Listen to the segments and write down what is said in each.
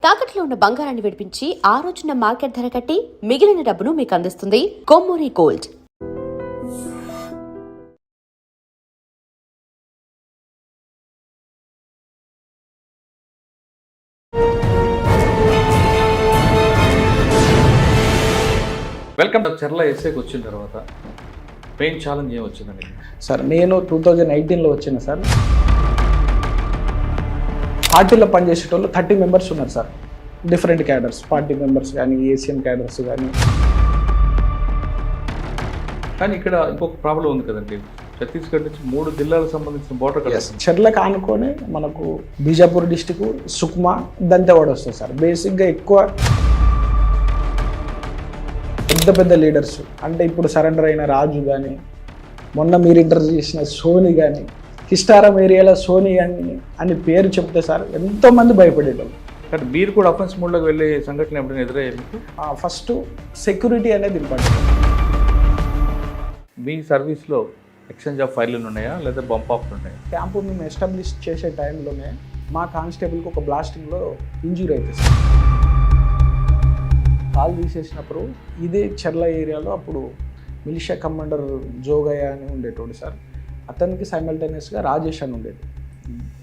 తాకట్లో ఉన్న బంగారాన్ని విడిపించి ఆ రోజున మార్కెట్ ధర కట్టి మిగిలిన డబ్బును మీకు అందిస్తుంది కొమ్మూరి గోల్డ్. వెల్కమ్ చర్ల ఎస్ఐకి వచ్చిన తర్వాత మెయిన్ ఛాలెంజ్ ఏం వచ్చిందండి? సార్ నేను 2018లో వచ్చాను సార్. పార్టీలో పనిచేసేటోళ్ళు 30 మెంబర్స్ ఉన్నారు sir. Different cadres, party members కానీ, ఏషియన్ క్యాడర్స్ కానీ. కానీ ఇక్కడ ఇంకొక ప్రాబ్లం ఉంది కదండి, ఛత్తీస్గఢ్ నుంచి 3 జిల్లాలకు సంబంధించిన బోర్డర్ కదా. చర్లకు ఆనుకొని మనకు బీజాపూర్ డిస్టిక్, సుక్మా, దంతెవాడ వస్తుంది సార్. బేసిక్గా ఎక్కువ పెద్ద లీడర్స్ అంటే ఇప్పుడు సరెండర్ అయిన రాజు కానీ, మొన్న మీరు ఇంటర్వ్యూ చేసిన సోని కానీ, కిస్టారం ఏరియాలో సోని అని పేరు చెప్తే సార్ ఎంతోమంది భయపడేటోళ్ళు. కానీ మీరు కూడా అఫెన్స్ మోడ్లోకి వెళ్ళే సంఘటన ఎప్పుడైనా ఎదురయ్యాయి? ఫస్ట్ సెక్యూరిటీ అనేది ఇంపార్టెంట్. మీ సర్వీస్లో ఎక్స్చేంజ్ ఆఫ్ ఫైర్లు ఉన్నాయా లేదా బంప్ ఆఫ్ ఉన్నాయా? క్యాంపు మేము ఎస్టాబ్లిష్ చేసే టైంలోనే మా కానిస్టేబుల్కి ఒక బ్లాస్టింగ్లో ఇంజూరీ అవుతుంది సార్. కాల్ తీసేసినప్పుడు ఇదే చర్ల ఏరియాలో అప్పుడు మిలిషియా కమాండర్ జోగయ్య అని ఉండేటోడు సార్. అతనికి సైమల్టేనియస్గా రాజేష్ అని ఉండేది.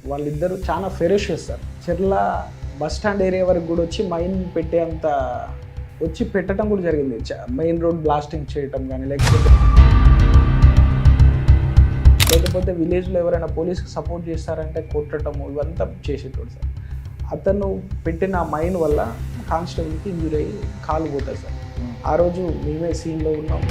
వాళ్ళిద్దరూ చాలా ఫెరోషియస్ సార్. చర్ల బస్ స్టాండ్ ఏరియా వరకు కూడా వచ్చి మైన్ పెట్టేంత వచ్చి పెట్టడం కూడా జరిగింది. మెయిన్ రోడ్ బ్లాస్టింగ్ చేయటం కానీ, లేకపోతే విలేజ్లో ఎవరైనా పోలీస్కి సపోర్ట్ చేస్తారంటే కొట్టడము, ఇవంతా చేసేటోడు సార్. అతను పెట్టిన మైన్ వల్ల కానిస్టేబుల్కి ఇంజూరీ అయ్యి కాలు పోతుంది సార్. ఆ రోజు మేమే సీన్లో ఉన్నాం.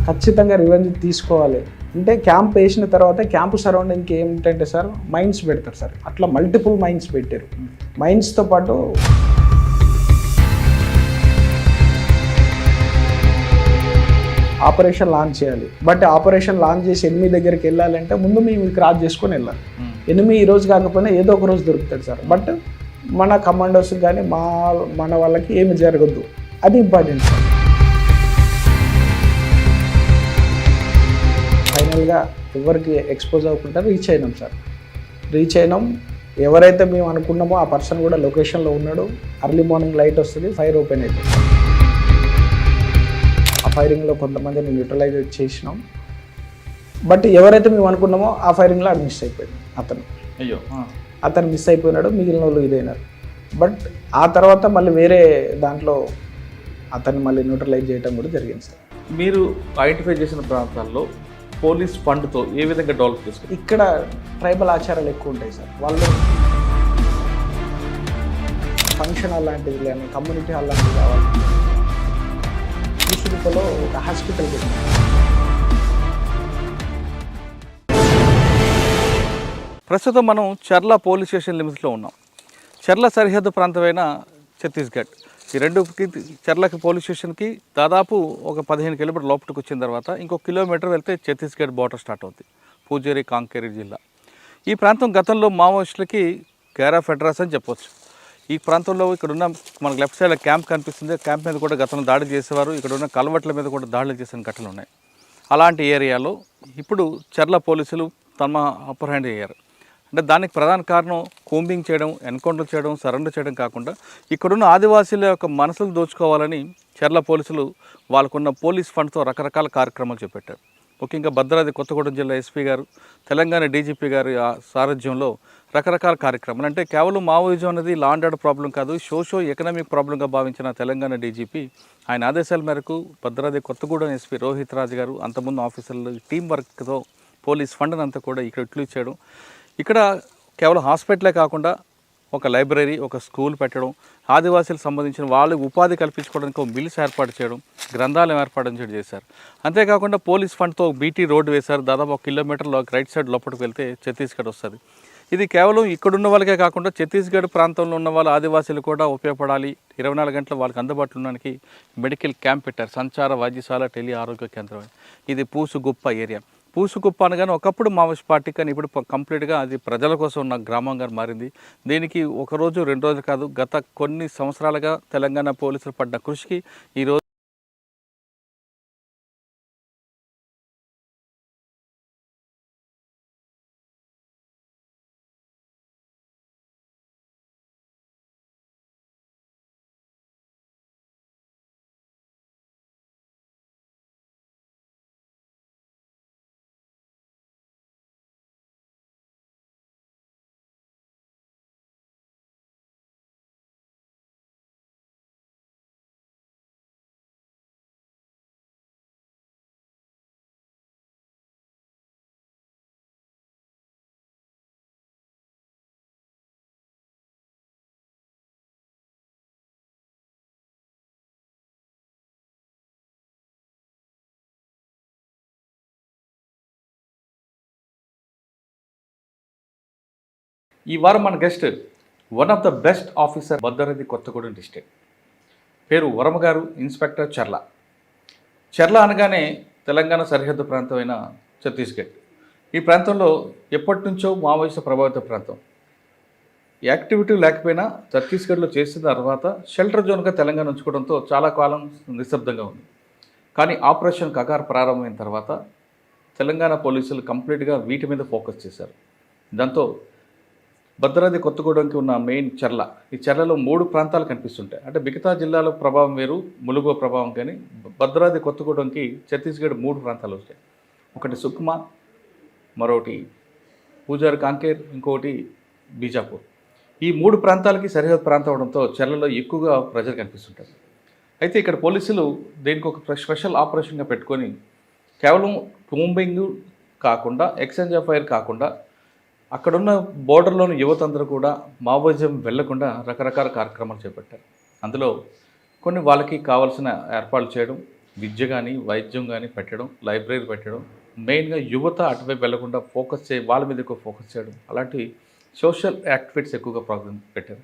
ఖచ్చితంగా రివెంజ్ తీసుకోవాలి అంటే క్యాంప్ వేసిన తర్వాత క్యాంపు సరౌండింగ్కి ఏమిటంటే సార్ మైన్స్ పెడతారు సార్. అట్లా మల్టిపుల్ మైన్స్ పెట్టారు. మైన్స్తో పాటు ఆపరేషన్ లాంచ్ చేయాలి. బట్ ఆపరేషన్ లాంచ్ చేసి ఎనిమిది దగ్గరికి వెళ్ళాలంటే ముందు మేము క్రాస్ చేసుకొని వెళ్ళాలి. ఎనిమిది ఈ రోజు కాకపోయినా ఏదో ఒక రోజు దొరుకుతుంది సార్. బట్ మన కమాండోస్ కానీ మన వాళ్ళకి ఏమి జరగద్దు, అది ఇంపార్టెంట్ సార్. ఫైనల్గా ఎవరికి ఎక్స్పోజ్ అవ్వకుండా రీచ్ అయినాం సార్. రీచ్ అయినాం. ఎవరైతే మేము అనుకున్నామో ఆ పర్సన్ కూడా లొకేషన్లో ఉన్నాడు. అర్లీ మార్నింగ్ లైట్ వస్తుంది, ఫైర్ ఓపెన్ అవుతుంది. ఆ ఫైరింగ్లో కొంతమందిని న్యూట్రలైజ్ చేసినాం. బట్ ఎవరైతే మేము అనుకున్నామో ఆ ఫైరింగ్లో అది మిస్ అయిపోయింది. అతను మిస్ అయిపోయినాడు, మిగిలిన వాళ్ళు ఇదైనారు. బట్ ఆ తర్వాత మళ్ళీ వేరే దాంట్లో అతన్ని మళ్ళీ న్యూట్రలైజ్ చేయడం కూడా జరిగింది సార్. మీరు ఐడెంటిఫై చేసిన ప్రాంతాల్లో పోలీస్ ఫండ్తో ఏ విధంగా డెవలప్ చేస్తారు? ఇక్కడ ట్రైబల్ ఆచారాలు ఎక్కువ ఉంటాయి సార్. వాళ్ళు ఫంక్షన్ హాల్ లాంటివి కానీ, కమ్యూనిటీ హాల్ లాంటివి కావాలి. విసుగులో ఒక హాస్పిటల్ పెట్టింది. ప్రస్తుతం మనం చర్ల పోలీస్ స్టేషన్ లిమిట్స్లో ఉన్నాం. చర్ల సరిహద్దు ప్రాంతమైన ఛత్తీస్గఢ్, ఈ రెండుకి చర్లకి పోలీస్ స్టేషన్కి దాదాపు ఒక 15 కిలోమీటర్ లోపలికి వచ్చిన తర్వాత ఇంకొక కిలోమీటర్ వెళ్తే ఛత్తీస్గఢ్ బార్డర్ స్టార్ట్ అవుతుంది. పూజేరి, కాంకేరి జిల్లా. ఈ ప్రాంతం గతంలో మావోయిస్టులకి కేర్ ఆఫ్ అడ్రస్ అని చెప్పవచ్చు. ఈ ప్రాంతంలో ఇక్కడ ఉన్న మనకు లెఫ్ట్ సైడ్ క్యాంప్ కనిపిస్తుంది. క్యాంప్ మీద కూడా గతంలో దాడి చేసేవారు. ఇక్కడ ఉన్న కలవట్ల మీద కూడా దాడులు చేసిన ఘటనలు ఉన్నాయి. అలాంటి ఏరియాలో ఇప్పుడు చర్ల పోలీసులు తమ అప్పర్ హ్యాండ్ అయ్యారు. అంటే దానికి ప్రధాన కారణం కోంబింగ్ చేయడం, ఎన్కౌంటర్ చేయడం, సరెండర్ చేయడం కాకుండా ఇక్కడున్న ఆదివాసీల యొక్క మనసులు దోచుకోవాలని చర్ల పోలీసులు వాళ్ళకున్న పోలీస్ ఫండ్తో రకరకాల కార్యక్రమాలు చేపట్టారు. ముఖ్యంగా భద్రాద్రి కొత్తగూడెం జిల్లా ఎస్పీ గారు, తెలంగాణ డీజీపీ గారి సారథ్యంలో రకరకాల కార్యక్రమాలు. అంటే కేవలం మావోయిజం అనేది లా అండ్ ఆర్డర్ ప్రాబ్లం కాదు, సోషో ఎకనామిక్ ప్రాబ్లంగా భావించిన తెలంగాణ డీజీపీ ఆయన ఆదేశాల మేరకు భద్రాద్రి కొత్తగూడెం ఎస్పీ రోహిత్ రాజ్ గారు అంతకుముందు ఆఫీసర్లు టీం వర్క్తో పోలీస్ ఫండ్ అంతా కూడా ఇక్కడ ఇట్లు ఇచ్చాడు. ఇక్కడ కేవలం హాస్పిటలే కాకుండా ఒక లైబ్రరీ, ఒక స్కూల్ పెట్టడం, ఆదివాసీలకు సంబంధించిన వాళ్ళకి ఉపాధి కల్పించుకోవడానికి ఒక మిల్స్ ఏర్పాటు చేయడం, గ్రంథాలయం ఏర్పాటు చేయడం చేశారు. అంతేకాకుండా పోలీస్ ఫండ్తో బీటీ రోడ్డు వేశారు. దాదాపు 1 కిలోమీటర్లో రైట్ సైడ్ లోపలికి వెళ్తే ఛత్తీస్గఢ్ వస్తుంది. ఇది కేవలం ఇక్కడున్న వాళ్ళకే కాకుండా ఛత్తీస్గఢ్ ప్రాంతంలో ఉన్న వాళ్ళ ఆదివాసీలు కూడా ఉపయోగపడాలి, 24 గంటలు వాళ్ళకి అందుబాటులో ఉండడానికి మెడికల్ క్యాంప్ పెట్టారు. సంచార వైద్యశాల, టెలి ఆరోగ్య కేంద్రం. ఇది పూసుగుప్ప ఏరియా. పూసుకుప్ప అనగానే ఒకప్పుడు మావోయిస్ట్ పార్టీ, కానీ ఇప్పుడు కంప్లీట్గా అది ప్రజల కోసం ఉన్న గ్రామంగా మారింది. దీనికి ఒకరోజు 2 రోజులు కాదు, గత కొన్ని సంవత్సరాలుగా తెలంగాణ పోలీసులు పడ్డ కృషికి ఈరోజు ఈ వారం మన guest one of the best officer Bhadradri Kothagudem district. పేరు వరమ గారు, ఇన్స్పెక్టర్ చర్ల. చర్ల అనగానే తెలంగాణ సరిహద్దు ప్రాంతమైన ఛత్తీస్గఢ్. ఈ ప్రాంతంలో ఎప్పటి నుంచో మావోయిస్టు ప్రభావిత ప్రాంతం. యాక్టివిటీ లేకపోయినా ఛత్తీస్గఢ్లో చేసిన తర్వాత షెల్టర్ జోన్గా తెలంగాణ ఉంచుకోవడంతో చాలా కాలం నిశ్శబ్దంగా ఉంది. కానీ ఆపరేషన్ కగార్ ప్రారంభమైన తర్వాత తెలంగాణ పోలీసులు కంప్లీట్గా వీటి మీద ఫోకస్ చేశారు. దాంతో భద్రాద్రి కొత్తగూడెంకి ఉన్న మెయిన్ చర్ల, ఈ చర్లలో 3 ప్రాంతాలు కనిపిస్తుంటాయి. అంటే మిగతా జిల్లాలో ప్రభావం వేరు, ములుగు ప్రభావం, కానీ భద్రాద్రి కొత్తగూడెంకి ఛత్తీస్గఢ్ 3 ప్రాంతాలు వస్తాయి. ఒకటి సుక్మా, మరొకటి పూజార్ కాంకేర్, ఇంకొకటి బీజాపూర్. ఈ 3 ప్రాంతాలకి సరిహద్దు ప్రాంతం అవడంతో చర్లలో ఎక్కువగా ప్రజలు కనిపిస్తుంటారు. అయితే ఇక్కడ పోలీసులు దీనికి ఒక స్పెషల్ ఆపరేషన్గా పెట్టుకొని కేవలం కూంబింగ్ కాకుండా, ఎక్స్చేంజ్ ఆఫ్ ఫైర్ కాకుండా, అక్కడున్న బోర్డర్లోని యువత అందరూ కూడా మావోయిజం వెళ్లకుండా రకరకాల కార్యక్రమాలు చేపట్టారు. అందులో కొన్ని వాళ్ళకి కావాల్సిన ఏర్పాట్లు చేయడం, విద్య కానీ వైద్యం కానీ పెట్టడం, లైబ్రరీ పెట్టడం, మెయిన్గా యువత అటువైపు వెళ్లకుండా వాళ్ళ మీద ఎక్కువ ఫోకస్ చేయడం, అలాంటి సోషల్ యాక్టివిటీస్ ఎక్కువగా ప్రోగ్రామ్ పెట్టారు.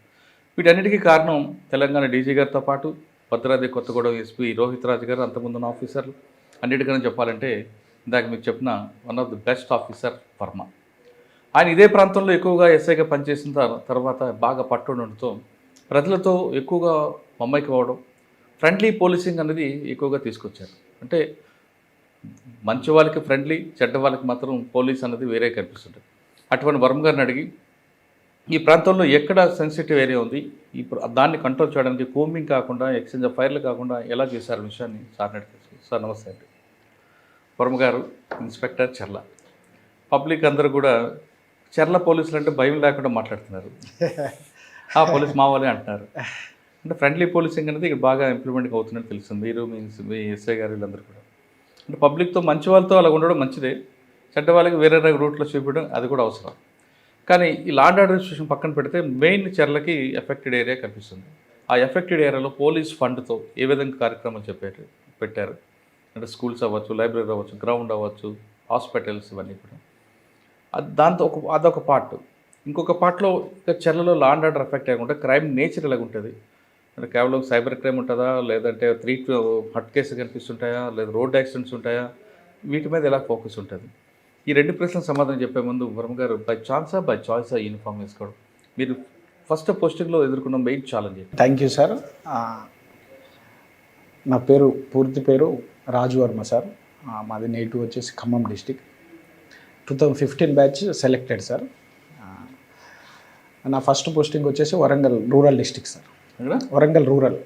వీటన్నిటికీ కారణం తెలంగాణ డీజీ గారితో పాటు భద్రాద్రి కొత్తగూడెం ఎస్పీ రోహిత్ రాజు గారు, అంతకుముందున్న ఆఫీసర్లు. అన్నిటికన్నా చెప్పాలంటే ఇందాక మీకు చెప్పిన one of the best officer Varma. ఆయన ఇదే ప్రాంతంలో ఎక్కువగా ఎస్ఐగా పనిచేసిన తర్వాత బాగా పట్టుడంతో ప్రజలతో ఎక్కువగా మమ్మైకి అవ్వడం, ఫ్రెండ్లీ పోలీసింగ్ అనేది ఎక్కువగా తీసుకొచ్చారు. అంటే మంచి వాళ్ళకి ఫ్రెండ్లీ, చెడ్డ వాళ్ళకి మాత్రం పోలీస్ అనేది వేరే కనిపిస్తుంటుంది. అటువంటి వర్మ గారిని అడిగి ఈ ప్రాంతంలో ఎక్కడ సెన్సిటివ్ ఏరియా ఉంది, దాన్ని కంట్రోల్ చేయడానికి కూంబింగ్ కాకుండా, ఎక్స్చేంజ్ ఆఫ్ ఫైర్లు కాకుండా ఎలా చేశారు విషయాన్ని సార్ని అడిగారు. సార్ నమస్తే అండి. వర్మ గారు, ఇన్స్పెక్టర్ చర్ల. పబ్లిక్ అందరూ కూడా చర్ల పోలీసులు అంటే భయం లేకుండా మాట్లాడుతున్నారు. ఆ పోలీస్ మా వాళ్ళే అంటున్నారు. అంటే ఫ్రెండ్లీ పోలీసింగ్ అనేది ఇక్కడ బాగా ఇంప్లిమెంట్ అవుతున్నట్టు తెలుస్తుంది. మీరు మీ ఎస్ఐ గారు వీళ్ళందరూ కూడా అంటే పబ్లిక్తో, మంచి వాళ్ళతో అలా ఉండడం మంచిదే, చెడ్డ వాళ్ళకి వేరే రూట్లో చూపించడం అది కూడా అవసరం. కానీ ఈ లా అండ్ ఆర్డర్ సిచ్యువేషన్ పక్కన పెడితే మెయిన్ చర్లకి ఎఫెక్టెడ్ ఏరియా కనిపిస్తుంది. ఆ ఎఫెక్టెడ్ ఏరియాలో పోలీస్ ఫండ్తో ఏ విధంగా కార్యక్రమాలు పెట్టారు అంటే స్కూల్స్ అవ్వచ్చు, లైబ్రరీ అవ్వచ్చు, గ్రౌండ్ అవ్వచ్చు, హాస్పిటల్స్, ఇవన్నీ కూడా. దాంతో అదొక పార్ట్. ఇంకొక పార్ట్లో చర్లలో లా అండ్ ఆర్డర్ ఎఫెక్ట్ అయ్యకుండా క్రైమ్ నేచర్ ఎలాగ ఉంటుంది అంటే కేవలం సైబర్ క్రైమ్ ఉంటుందా, లేదంటే 3 హట్ కేసులు కనిపిస్తుంటాయా, లేదా రోడ్ యాక్సిడెంట్స్ ఉంటాయా, వీటి మీద ఎలా ఫోకస్ ఉంటుంది? ఈ 2 ప్రశ్నలకు సమాధానం చెప్పే ముందు వర్మ గారు, బై చాయిసా యూనిఫామ్ వేసుకోవడం మీరు ఫస్ట్ పోస్టింగ్లో ఎదుర్కొన్న main challenge? Thank you sir. నా పూర్తి పేరు రాజు వర్మ సార్. మాది నేటివ్ వచ్చేసి Khammam district. 2015 batch selected sir. నా ఫస్ట్ పోస్టింగ్ వచ్చేసి Warangal rural district sir. Warangal rural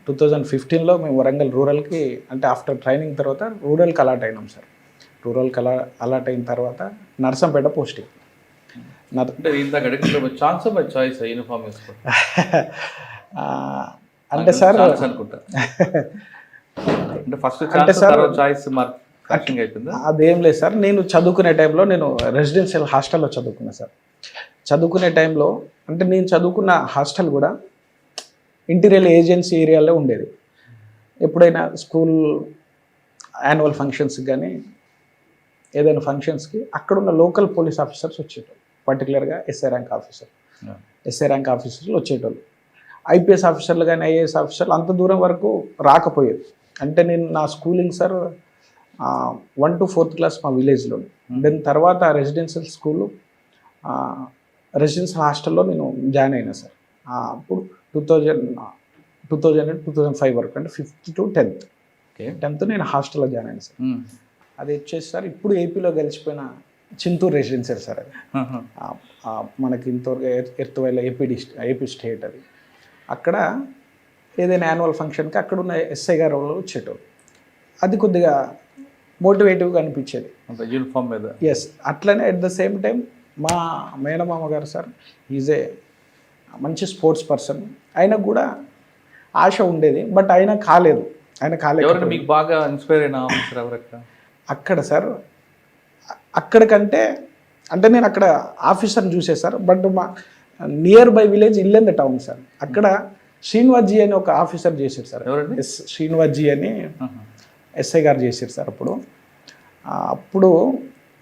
2015లో మేము వరంగల్ రూరల్కి, అంటే ఆఫ్టర్ ట్రైనింగ్ తర్వాత రూరల్కి అలాట్ అయినాం సార్. రూరల్కి అలాట్ అయిన తర్వాత నర్సంపేట పోస్టింగ్. అంటే సార్ అదేం లేదు సార్. నేను చదువుకునే టైంలో నేను రెసిడెన్షియల్ హాస్టల్లో చదువుకున్నా సార్. చదువుకునే టైంలో అంటే నేను చదువుకున్న హాస్టల్ కూడా ఇంటీరియర్ ఏజెన్సీ ఏరియాలో ఉండేది. ఎప్పుడైనా స్కూల్ యాన్యువల్ ఫంక్షన్స్కి కానీ ఏదైనా ఫంక్షన్స్కి అక్కడున్న లోకల్ పోలీస్ ఆఫీసర్స్ వచ్చేటోళ్ళు, పర్టికులర్గా ఎస్ఐ ర్యాంక్ ఆఫీసర్లు వచ్చేటోళ్ళు. ఐపీఎస్ ఆఫీసర్లు కానీ ఐఏఎస్ ఆఫీసర్లు అంత దూరం వరకు రాకపోయేది. అంటే నేను నా schooling sir 1 to 4th class మా విలేజ్లో. దాని తర్వాత రెసిడెన్షియల్ స్కూలు, రెసిడెన్షియల్ హాస్టల్లో నేను జాయిన్ అయినా సార్. అప్పుడు 2005 వరకు, అంటే 5th to 10th నేను హాస్టల్లో జాయిన్ అయినా సార్. అది వచ్చేసి సార్ ఇప్పుడు ఏపీలో గెలిచిపోయిన చింతూరు రెసిడెన్షియల్ సార్. అది మనకి ఇంతవరకు ఎర్తువైల ఏపీ స్టేట్. అది అక్కడ ఏదైనా యాన్యువల్ ఫంక్షన్కి అక్కడ ఉన్న ఎస్ఐ గారు వచ్చేటోళ్ళు. అది కొద్దిగా మోటివేటివ్గా అనిపించేది యూనిఫామ్ మీద. ఎస్, అట్లనే అట్ ద సేమ్ టైం మా మేనమామ గారు సార్ ఈజ్ ఏ మంచి స్పోర్ట్స్ పర్సన్. ఆయనకు కూడా ఆశ ఉండేది, బట్ ఆయన కాలేదు. మీకు బాగా ఇన్స్పైర్ అయిన ఆఫీసర్ ఎవరక్క అక్కడ సార్? అక్కడికంటే అంటే నేను అక్కడ ఆఫీసర్ని చూసే సార్, బట్ మా nearby village Yellandu town sir. అక్కడ శ్రీనివాస్జీ అని ఒక ఆఫీసర్ చేశారు సార్. శ్రీనివాస్జీ అని ఎస్ఐ గారు చేశారు సార్. అప్పుడు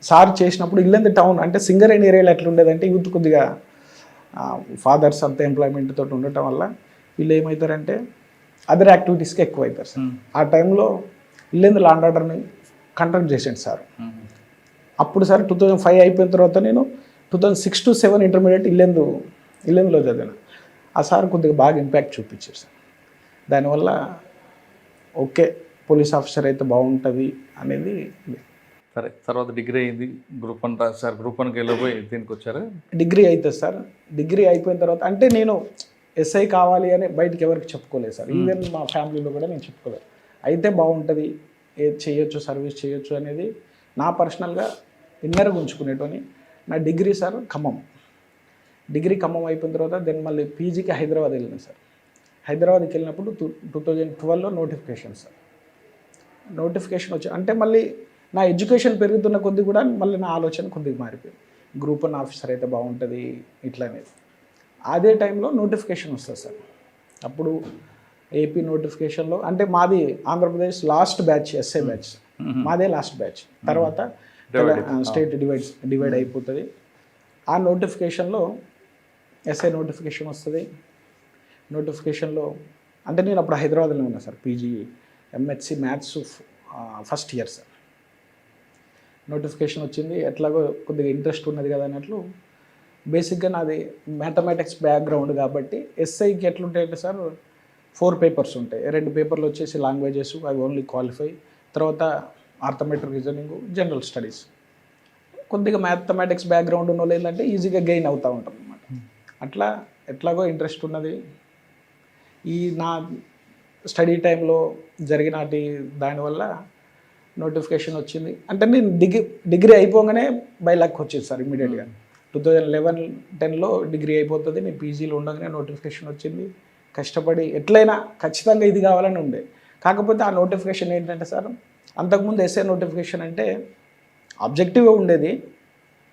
సార్ చేసినప్పుడు ఇల్లంది టౌన్ అంటే సింగరేణి ఏరియాలో ఎట్లా ఉండేదంటే యూత్ కొద్దిగా ఫాదర్స్ అంతా ఎంప్లాయ్మెంట్ తోటి ఉండటం వల్ల వీళ్ళు ఏమవుతారంటే అదర్ యాక్టివిటీస్కి ఎక్కువ అవుతారు సార్. ఆ టైంలో ఇల్లంది లాండ్ ఆర్డర్ని కండక్ట్ చేసాడు సార్. అప్పుడు సార్ 2005 అయిపోయిన తర్వాత నేను 2006 to 2007 ఇంటర్మీడియట్ ఇల్లెందులో చదివాను. ఆ సార్ కొద్దిగా బాగా ఇంపాక్ట్ చూపించారు సార్. దానివల్ల ఓకే పోలీస్ ఆఫీసర్ అయితే బాగుంటుంది అనేది. సరే, తర్వాత డిగ్రీ అయింది, గ్రూప్ 1 రాశారు. గ్రూప్ 1కి వెళ్ళిపోయి దీనికి వచ్చారా? డిగ్రీ అవుతుంది సార్. డిగ్రీ అయిపోయిన తర్వాత అంటే నేను ఎస్ఐ కావాలి అని బయటికి ఎవరికి చెప్పుకోలేదు సార్. ఈవెన్ మా ఫ్యామిలీలో కూడా నేను చెప్పుకోలేదు. అయితే బాగుంటుంది, ఏది చేయొచ్చు, సర్వీస్ చేయొచ్చు అనేది నా పర్సనల్గా ఇన్నర్గా ఉంచుకునేటోని. నా degree sir Khammam. Degree Khammam అయిపోయిన తర్వాత దెన్ మళ్ళీ పీజీకి హైదరాబాద్ వెళ్ళినాను సార్. హైదరాబాద్కి వెళ్ళినప్పుడు 2012లో నోటిఫికేషన్ సార్. నోటిఫికేషన్ వచ్చి అంటే మళ్ళీ నా ఎడ్యుకేషన్ పెరుగుతున్న కొద్ది కూడా మళ్ళీ నా ఆలోచన కొద్దిగా మారిపోయింది. గ్రూప్ 1 ఆఫీసర్ అయితే బాగుంటుంది ఇట్లా అనేది. అదే టైంలో నోటిఫికేషన్ వస్తుంది సార్. అప్పుడు ఏపీ నోటిఫికేషన్లో అంటే మాది Andhra Pradesh last batch, SI batch మాదే లాస్ట్ బ్యాచ్. తర్వాత స్టేట్ డివైడ్ అయిపోతుంది. ఆ నోటిఫికేషన్లో ఎస్ఐ నోటిఫికేషన్ వస్తుంది. నోటిఫికేషన్లో అంటే నేను అప్పుడు హైదరాబాద్లో ఉన్నా sir. PG MHC maths first year sir. Notification వచ్చింది, ఎట్లాగో కొద్దిగా ఇంట్రెస్ట్ ఉన్నది కదా అన్నట్లు. బేసిక్గా నాది మ్యాథమెటిక్స్ బ్యాక్గ్రౌండ్ కాబట్టి ఎస్ఐకి ఎట్లుంటాయంటే సార్ 4 పేపర్స్ ఉంటాయి. 2 పేపర్లు వచ్చేసి లాంగ్వేజెస్, అవి ఓన్లీ క్వాలిఫై. తర్వాత ఆర్థమెట్రిక్ రీజనింగ్, జనరల్ స్టడీస్. కొద్దిగా మ్యాథమెటిక్స్ బ్యాక్గ్రౌండ్ ఉన్న వాళ్ళు ఏంటంటే ఈజీగా గెయిన్ అవుతూ ఉంటాం అనమాట. అట్లా ఎట్లాగో ఇంట్రెస్ట్ ఉన్నది. ఈ నా స్టడీ టైంలో జరిగిన దానివల్ల నోటిఫికేషన్ వచ్చింది. అంటే నేను డిగ్రీ అయిపోగానే బై లక్ వచ్చింది సార్ ఇమీడియట్గా. 2011-10లో డిగ్రీ అయిపోతుంది. నేను పీజీలో ఉండగానే నోటిఫికేషన్ వచ్చింది. కష్టపడి ఎట్లయినా ఖచ్చితంగా ఇది కావాలని ఉండే. కాకపోతే ఆ నోటిఫికేషన్ ఏంటంటే సార్, అంతకుముందు ఎస్ఏ నోటిఫికేషన్ అంటే ఆబ్జెక్టివ్గా ఉండేది.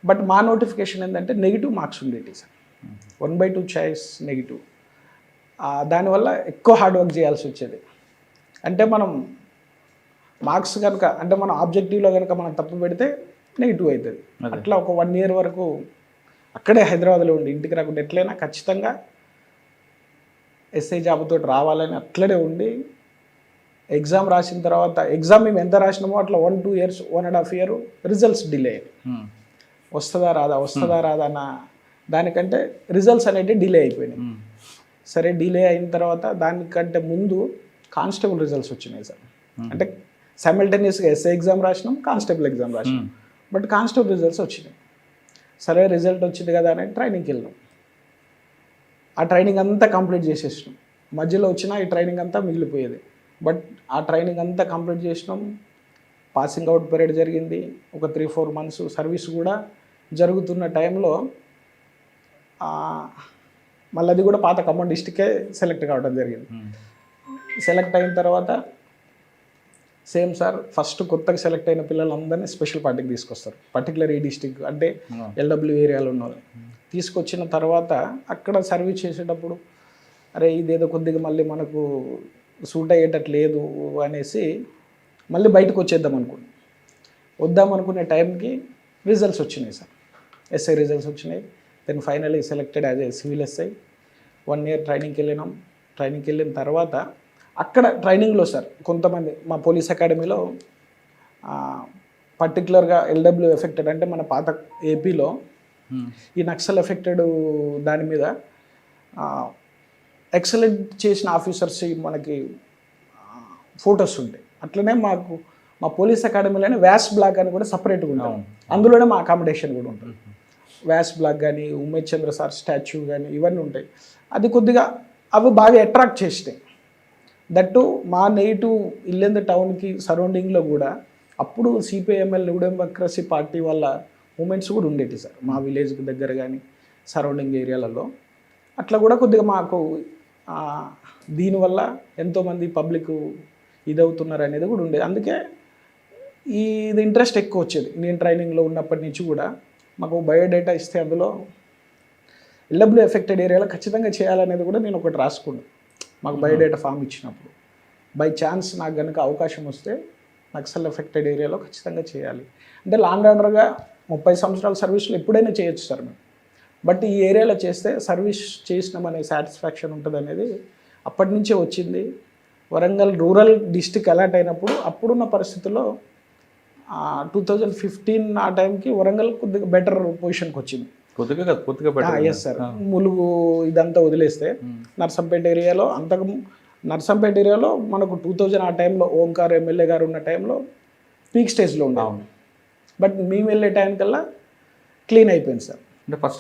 బట్ మా నోటిఫికేషన్ ఏంటంటే నెగిటివ్ మార్క్స్ ఉండేవి సార్. 1/2 choice negative. దానివల్ల ఎక్కువ హార్డ్ వర్క్ చేయాల్సి వచ్చేది. అంటే మనం మార్క్స్ కనుక అంటే మనం ఆబ్జెక్టివ్లో కనుక మనం తప్పు పెడితే నెగిటివ్ అవుతుంది. అట్లా ఒక 1 year వరకు అక్కడే హైదరాబాద్లో ఉండి ఇంటికి రాకుండా ఎట్లయినా ఖచ్చితంగా ఎస్ఐ జాబ్తో రావాలని అట్లనే ఉండి ఎగ్జామ్ రాసిన తర్వాత ఎగ్జామ్ మేము ఎంత రాసినామో అట్లా 1-2 years 1.5 year రిజల్ట్స్ డిలే అయ్యాయి. వస్తుందా రాదా అన్న దానికంటే రిజల్ట్స్ అనేవి డిలే అయిపోయినాయి. సరే, డిలే అయిన తర్వాత దానికంటే ముందు కానిస్టేబుల్ రిజల్ట్స్ వచ్చినాయి సార్. అంటే సైమల్టేనియస్గా ఎస్ఐ ఎగ్జామ్ రాసినాం, కానిస్టేబుల్ ఎగ్జామ్ రాసినాం. బట్ కానిస్టేబుల్ రిజల్ట్స్ వచ్చినాయి. సరే, రిజల్ట్ వచ్చింది కదా అని ట్రైనింగ్కి వెళ్ళినాం. ఆ ట్రైనింగ్ అంతా కంప్లీట్ చేసేసినాం. మధ్యలో వచ్చిన ఈ ట్రైనింగ్ అంతా మిగిలిపోయేది. బట్ ఆ ట్రైనింగ్ అంతా కంప్లీట్ చేసినాం. పాసింగ్ అవుట్ పీరియడ్ జరిగింది. ఒక 3-4 months సర్వీస్ కూడా జరుగుతున్న టైంలో మళ్ళీ అది కూడా పాత ఖమ్మం డిస్టిక్కే సెలెక్ట్ కావడం జరిగింది. సెలెక్ట్ అయిన తర్వాత సేమ్ సార్, ఫస్ట్ కొత్తగా సెలెక్ట్ అయిన పిల్లలందరినీ స్పెషల్ పార్టీకి తీసుకొస్తారు. పర్టికులర్ ఈ డిస్టిక్ అంటే ఎల్డబ్ల్యూ ఏరియాలో ఉన్న వాళ్ళు తీసుకొచ్చిన తర్వాత అక్కడ సర్వీస్ చేసేటప్పుడు అరే ఇదేదో కొద్దిగా మళ్ళీ మనకు సూట్ అయ్యేటట్టు లేదు అనేసి మళ్ళీ బయటకు వద్దామనుకునే టైంకి రిజల్ట్స్ వచ్చినాయి సార్. ఎస్ఐ రిజల్ట్స్ వచ్చినాయి. Then finally selected as a civil SI. 1 year ట్రైనింగ్కి వెళ్ళినాం. ట్రైనింగ్కి వెళ్ళిన తర్వాత అక్కడ ట్రైనింగ్లో సార్ కొంతమంది మా పోలీస్ అకాడమీలో పర్టికులర్గా ఎల్డబ్ల్యూ ఎఫెక్టెడ్ అంటే మన పాత ఏపీలో ఈ నక్సల్ ఎఫెక్టెడ్ దాని మీద ఎక్సలెంట్ చేసిన ఆఫీసర్స్ మనకి ఫొటోస్ ఉంటాయి. అట్లనే మాకు మా పోలీస్ అకాడమీలోనే వ్యాస్ బ్లాక్ అని కూడా సపరేట్గా ఉంటాం. అందులోనే మా అకామిడేషన్ కూడా ఉంటుంది. వ్యాస్ బ్లాక్ కానీ, ఉమేష్ చంద్ర సార్ స్టాచ్యూ కానీ ఇవన్నీ ఉంటాయి. అది కొద్దిగా అవి బాగా అట్రాక్ట్ చేసినాయి. దట్టు మా నెగిటివ్ ఇల్లెందు టౌన్కి సరౌండింగ్లో కూడా అప్పుడు సిపిఐఎంఎల్ న్యూ డెమోక్రసీ పార్టీ వాళ్ళ మూమెంట్స్ కూడా ఉండేవి సార్. మా విలేజ్కి దగ్గర కానీ సరౌండింగ్ ఏరియాలలో అట్లా కూడా కొద్దిగా మాకు దీనివల్ల ఎంతోమంది పబ్లిక్ ఇదవుతున్నారు అనేది కూడా ఉండేది. అందుకే ఇది ఇంట్రెస్ట్ ఎక్కువ వచ్చేది. నేను ట్రైనింగ్లో ఉన్నప్పటి నుంచి కూడా మాకు బయోడేటా ఇస్తే అందులో ఎల్డబ్ల్యూ ఎఫెక్టెడ్ ఏరియాలో ఖచ్చితంగా చేయాలనేది కూడా నేను ఒకటి రాసుకున్నాను. మాకు బయోడేటా ఫామ్ ఇచ్చినప్పుడు బై ఛాన్స్ నాకు కనుక అవకాశం వస్తే నక్సల్ ఎఫెక్టెడ్ ఏరియాలో ఖచ్చితంగా చేయాలి. అంటే లాండ్ ఆర్డర్గా 30 సంవత్సరాల సర్వీస్లో ఎప్పుడైనా చేయొచ్చు సార్ మేము. బట్ ఈ ఏరియాలో చేస్తే సర్వీస్ చేసినామనే సాటిస్ఫాక్షన్ ఉంటుంది అనేది అప్పటి నుంచే వచ్చింది. వరంగల్ రూరల్ డిస్టిక్ అలాట్ అయినప్పుడు అప్పుడున్న పరిస్థితుల్లో 2015 ఆ టైంకి వరంగల్ కొద్దిగా బెటర్ పొజిషన్కి వచ్చింది. పూర్తిగా ఎస్ సార్. ములుగు ఇదంతా వదిలేస్తే నర్సంపేట ఏరియాలో నర్సంపేట ఏరియాలో మనకు 2000 ఆ టైంలో ఓంకార్ ఎమ్మెల్యే గారు ఉన్న టైంలో పీక్ స్టేజ్లో ఉండే. బట్ మేము వెళ్ళే టైం కల్లా క్లీన్ అయిపోయింది సార్. అంటే ఫస్ట్